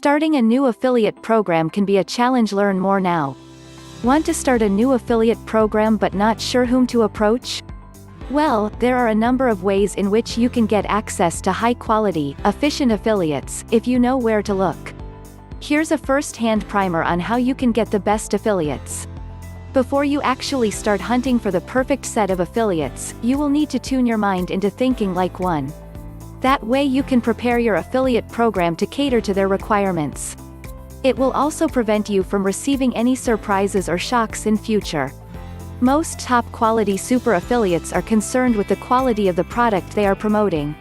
Starting a new affiliate program can be a challenge. Learn more now. Want to start a new affiliate program but not sure whom to approach? Well, there are a number of ways in which you can get access to high-quality, efficient affiliates, if you know where to look. Here's a first-hand primer on how you can get the best affiliates. Before you actually start hunting for the perfect set of affiliates, you will need to tune your mind into thinking like one. That way you can prepare your affiliate program to cater to their requirements. It will also prevent you from receiving any surprises or shocks in future. Most top-quality super affiliates are concerned with the quality of the product they are promoting.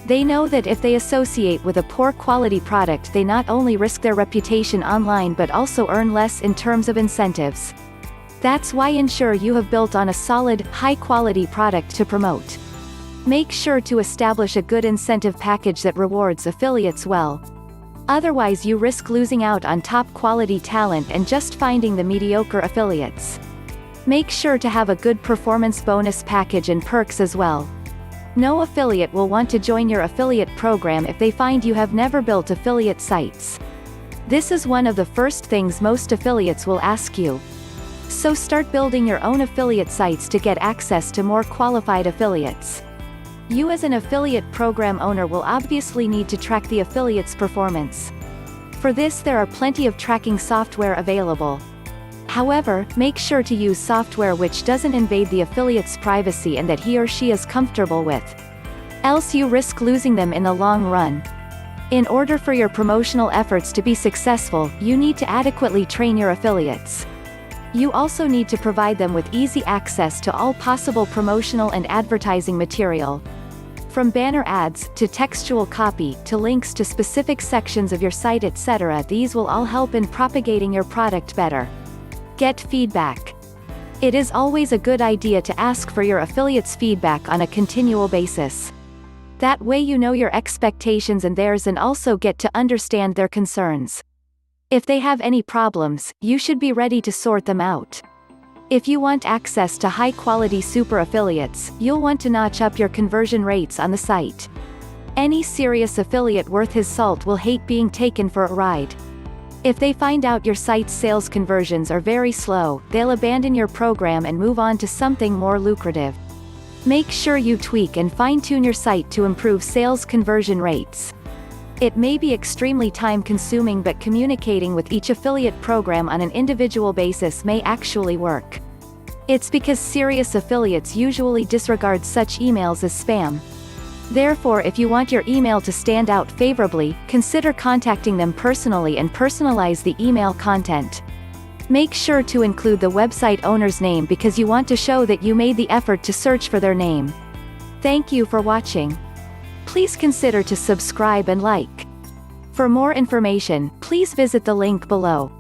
They know that if they associate with a poor quality product, they not only risk their reputation online but also earn less in terms of incentives. That's why ensure you have built on a solid, high-quality product to promote. Make sure to establish a good incentive package that rewards affiliates well. Otherwise you risk losing out on top-quality talent and just finding the mediocre affiliates. Make sure to have a good performance bonus package and perks as well. No affiliate will want to join your affiliate program if they find you have never built affiliate sites. This is one of the first things most affiliates will ask you. So start building your own affiliate sites to get access to more qualified affiliates. You as an affiliate program owner will obviously need to track the affiliate's performance. For this there are plenty of tracking software available. However, make sure to use software which doesn't invade the affiliate's privacy and that he or she is comfortable with. Else you risk losing them in the long run. In order for your promotional efforts to be successful, you need to adequately train your affiliates. You also need to provide them with easy access to all possible promotional and advertising material. From banner ads, to textual copy, to links to specific sections of your site, etc. These will all help in propagating your product better. Get feedback. It is always a good idea to ask for your affiliates' feedback on a continual basis. That way you know your expectations and theirs and also get to understand their concerns. If they have any problems, you should be ready to sort them out. If you want access to high-quality super affiliates, you'll want to notch up your conversion rates on the site. Any serious affiliate worth his salt will hate being taken for a ride. If they find out your site's sales conversions are very slow, they'll abandon your program and move on to something more lucrative. Make sure you tweak and fine-tune your site to improve sales conversion rates. It may be extremely time-consuming, but communicating with each affiliate program on an individual basis may actually work. It's because serious affiliates usually disregard such emails as spam. Therefore, if you want your email to stand out favorably, consider contacting them personally and personalize the email content. Make sure to include the website owner's name because you want to show that you made the effort to search for their name. Thank you for watching. Please consider to subscribe and like. For more information, please visit the link below.